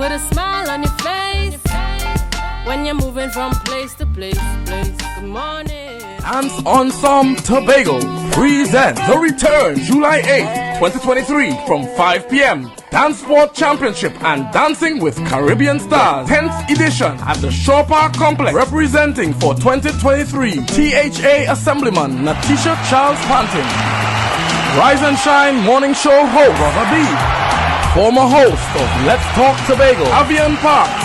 Put a smile on your face when you're moving from place to place. Good morning. Dance Ensemble Tobago presents the return July 8th, 2023 from 5 p.m. Dance Sport Championship and Dancing with Caribbean Stars 10th edition at the Shore Park Complex, representing for 2023 THA Assemblyman Natisha Charles Panting. Rise and Shine Morning Show host Brother B. Former host of Let's Talk Tobago, Avian Parks,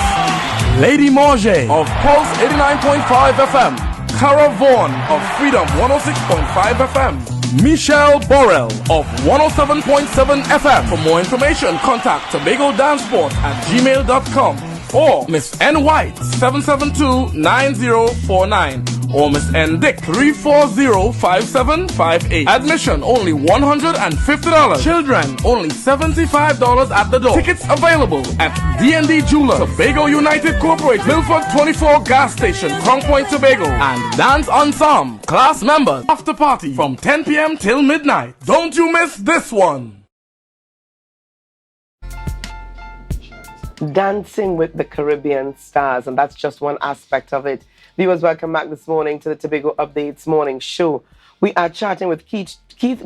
Lady Morge of Pulse 89.5 FM, Cara Vaughan of Freedom 106.5 FM, Michelle Borrell of 107.7 FM. For more information, contact Tobago Danceport at gmail.com or Miss N White 772-9049 or Miss N Dick 340-5758. Admission only $150. Children only $75 at the door. Tickets available at D&D Jeweler, Tobago United Corporate, Milford 24 Gas Station, Crown Point, Tobago, and Dance Ensemble class members. After party from 10 p.m. till midnight. Don't you miss this one. Dancing with the Caribbean Stars, and that's just one aspect of it. Viewers, welcome back this morning to the Tobago Updates morning show. We are chatting with Keith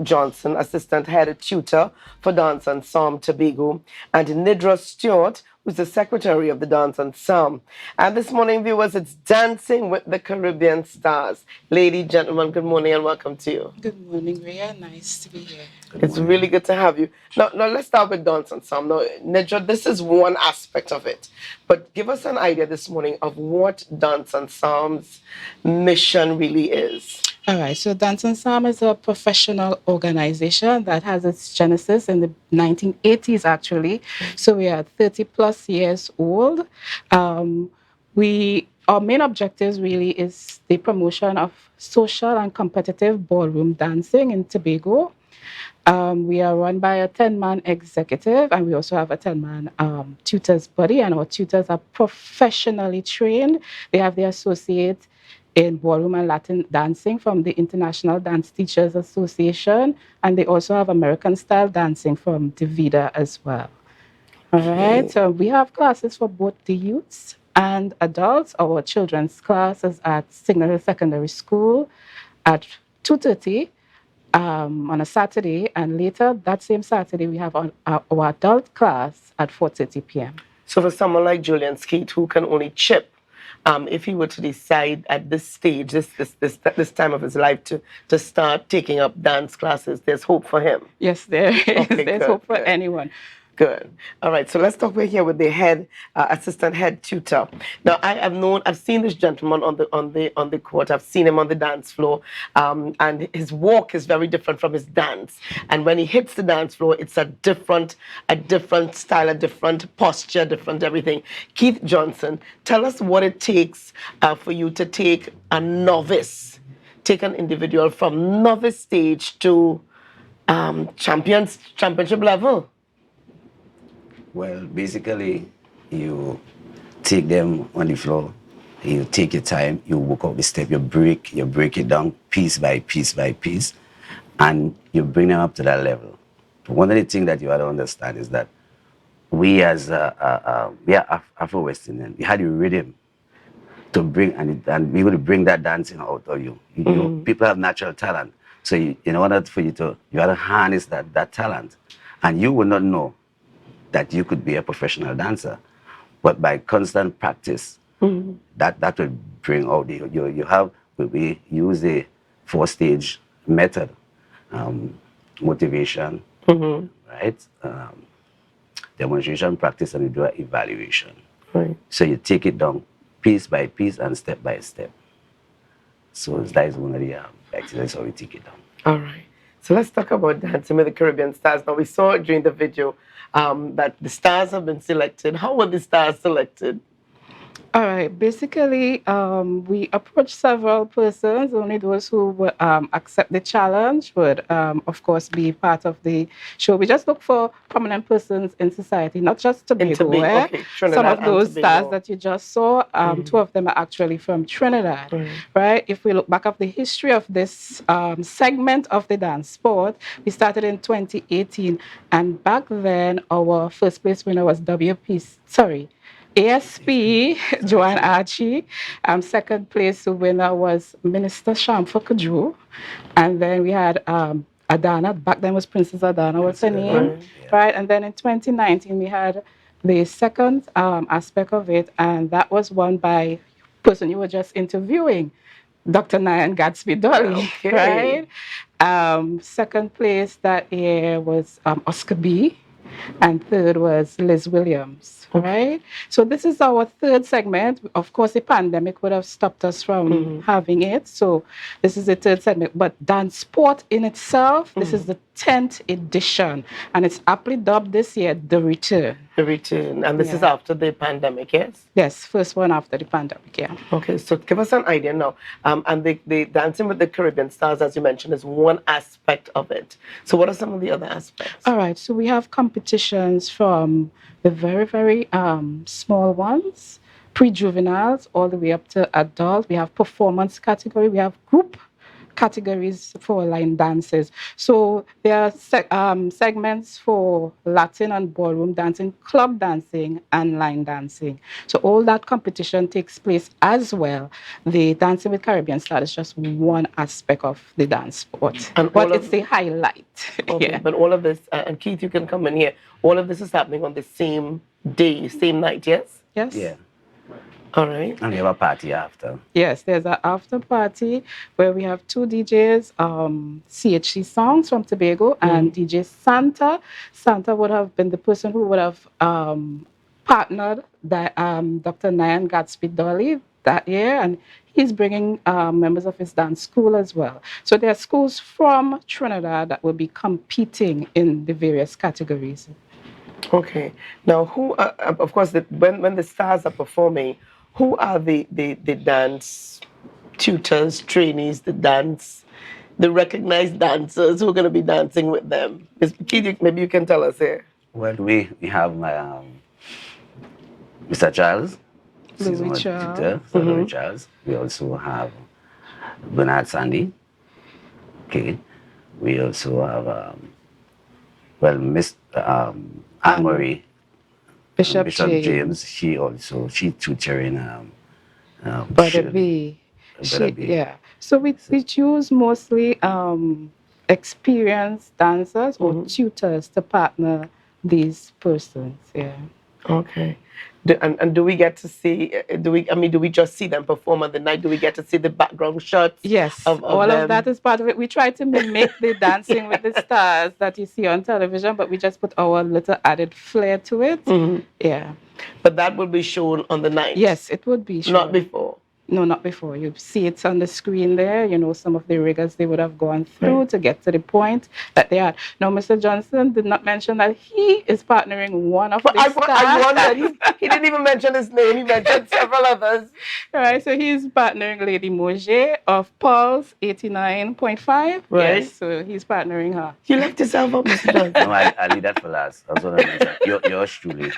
Johnson, Assistant Head Tutor for Dance Ensemble Tobago, and Nedra Stewart, who's the Secretary of the Dance Ensemble. And this morning, viewers, it's Dancing with the Caribbean Stars. Ladies, gentlemen, good morning and welcome to you. Good morning, Rhea. Nice to be here. It's really good to have you. Now let's start with Dance Ensemble. Now, Nedra, this is one aspect of it. But give us an idea this morning of what Dance Ensemble's mission really is. All right, so Dance Ensemble is a professional organization that has its genesis in the 1980s, actually. So we are 30 plus years old. Our main objectives really is the promotion of social and competitive ballroom dancing in Tobago. We are run by a 10-man executive, and we also have a 10-man tutors body, and our tutors are professionally trained. They have their associate in ballroom and Latin dancing from the International Dance Teachers Association, and they also have American style dancing from DeVita as well. All right, so we have classes for both the youths and adults. Our children's class is at Signal Hill Secondary School at 2:30 on a Saturday, and later that same Saturday we have our adult class at 4:30 p.m. So for someone like Julian Skeet, who can only chip, if he were to decide at this stage, this time of his life to start taking up dance classes, there's hope for him. Yes, there is. Okay, there's good, hope for good. anyone. Good. All right. So let's talk right here with the assistant head tutor. Now, I've seen this gentleman on the court. I've seen him on the dance floor, and his walk is very different from his dance. And when he hits the dance floor, it's a different style, a different posture, different everything. Keith Johnson, tell us what it takes for you to take an individual from novice stage to championship level. Well, basically, you take them on the floor, you take your time, you work out the step, you break it down piece by piece by piece, and you bring them up to that level. One of the things that you have to understand is that we as we are Afro-Western, we had the rhythm to bring, and we're going to bring that dancing out of you. You know, people have natural talent. So in order for you have to harness that talent, and you will not know that you could be a professional dancer, but by constant practice, that will bring out we use the 4-stage method, motivation, right? Demonstration, practice, and you do an evaluation. Right. So you take it down piece by piece and step by step. So that is one of the exercises how we take it down. All right. So let's talk about Dancing with the Caribbean Stars. Now, we saw during the video that the stars have been selected. How were the stars selected? All right. Basically, we approached several persons. Only those who would accept the challenge would, of course, be part of the show. We just look for prominent persons in society, not just In Tobago. Tobago, okay, Some Trinidad of and those stars Tobago. that you just saw, two of them are actually from Trinidad, right? If we look back at the history of this segment of the dance sport, we started in 2018, and back then our first place winner was ASP, Joanne Archie. Second place winner was Minister Shamfa Kaju. And then we had Adana, back then was Princess Adana, what's her name? Right. And then in 2019, we had the second aspect of it, and that was won by person you were just interviewing, Dr. Nyan Gatsby Dolly, Okay. right? Second place that year was Oscar B, and third was Liz Williams, right? So this is our third segment. Of course, the pandemic would have stopped us from having it. So this is the third segment. But dance sport in itself, this is the 10th edition, and it's aptly dubbed this year The Return. The Return, and this is Yeah. after the pandemic, yes? Yes, first one after the pandemic, yeah. Okay, so give us an idea now. And the Dancing with the Caribbean Stars, as you mentioned, is one aspect of it. So what are some of the other aspects? All right, so we have competitions from the very, very small ones, pre-juveniles, all the way up to adult. We have performance category. We have group categories for line dances. So there are segments for Latin and ballroom dancing, club dancing, and line dancing. So all that competition takes place as well. The Dancing with Caribbean Stars is just one aspect of the dance sport, but it's the highlight. Okay, Yeah. but all of this, and Keith, you can come in here. All of this is happening on the same day, same night, yes? Yes. Yeah. All right. And we have a party after. Yes, there's an after party where we have two DJs, CHC Songs from Tobago and DJ Santa. Santa would have been the person who would have partnered Dr. Nyan Gatsby Dolly that year, and he's bringing members of his dance school as well. So there are schools from Trinidad that will be competing in the various categories. Okay. Now, who, of course, when the stars are performing, who are the dance tutors, trainees, the recognized dancers who are going to be dancing with them? Keith, maybe you can tell us here. Well, we have Mr. Charles, Louis Charles. tutor, so Louis Charles. We also have Bernard Sandy. Okay. We also have Miss Anne-Marie Bishop James. She tutoring Brother B. Brother B. Yeah. So we choose mostly experienced dancers or tutors to partner these persons. Yeah. Okay. And do we get to see? Do we just see them perform on the night? Do we get to see the background shots? Yes, all of that is part of it. We try to mimic the Dancing with the Stars that you see on television, but we just put our little added flair to it. Yeah. But that will be shown on the night. Yes, it would be shown. Not before. No, not before. You see it on the screen there, you know, some of the rigors they would have gone through to get to the point that they are. Now, Mr. Johnson did not mention that he is partnering one of the stars. I wondered. He didn't even mention his name. He mentioned several others. All right, so he's partnering Lady Moje of Pulse 89.5. Right. Yes, so he's partnering her. You left yourself up, Mr. Johnson. No, I leave that for last. I was going to mention yours truly.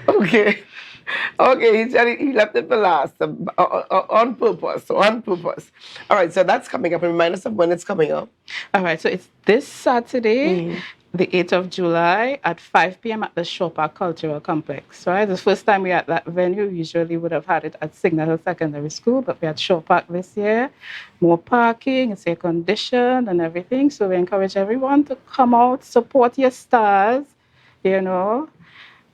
Okay. Okay, he left it for last on purpose. On purpose. All right, so that's coming up. And remind us of when it's coming up. All right, so it's this Saturday, the 8th of July at 5 p.m. at the Shaw Park Cultural Complex. Right, the first time we at that venue, we usually would have had it at Signal Hill Secondary School, but we had Shaw Park this year. More parking, it's air conditioned and everything. So we encourage everyone to come out, support your stars, you know,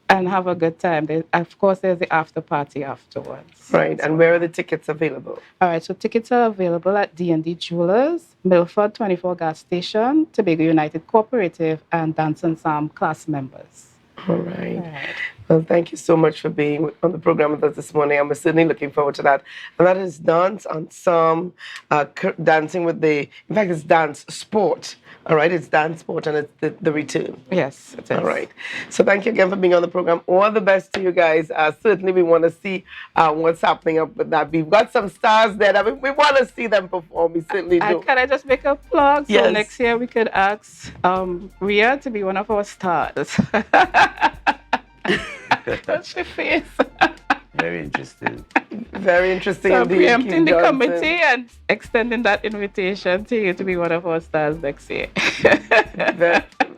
and have a good time. Of course, there's the after party afterwards. Right, and where are the tickets available? All right, so tickets are available at D&D Jewelers, Milford 24 Gas Station, Tobago United Cooperative, and Dance and Psalm class members. All right. Well, thank you so much for being on the program with us this morning. I'm certainly looking forward to that. And that is Dance Ensemble, dancing with in fact, it's dance sport All right, it's Dance Sport and it's the return. Yes, it is. All right. So thank you again for being on the program. All the best to you guys. Certainly we want to see what's happening up with that. We've got some stars there that we want to see them perform. We certainly do. Can I just make a plug? So Yes. next year we could ask Rhea to be one of our stars. What's your face? Very interesting. Very interesting So indeed. preempting the Keith Johnson. committee and extending that invitation to you to be one of our stars next year.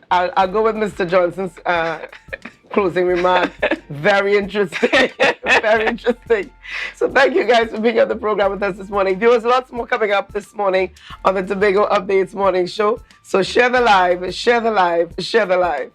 I'll go with Mr. Johnson's closing remark. Very interesting. Very interesting. So thank you guys for being on the program with us this morning. There was lots more coming up this morning on the Tobago Updates Morning Show. So share the live, share the live, share the live.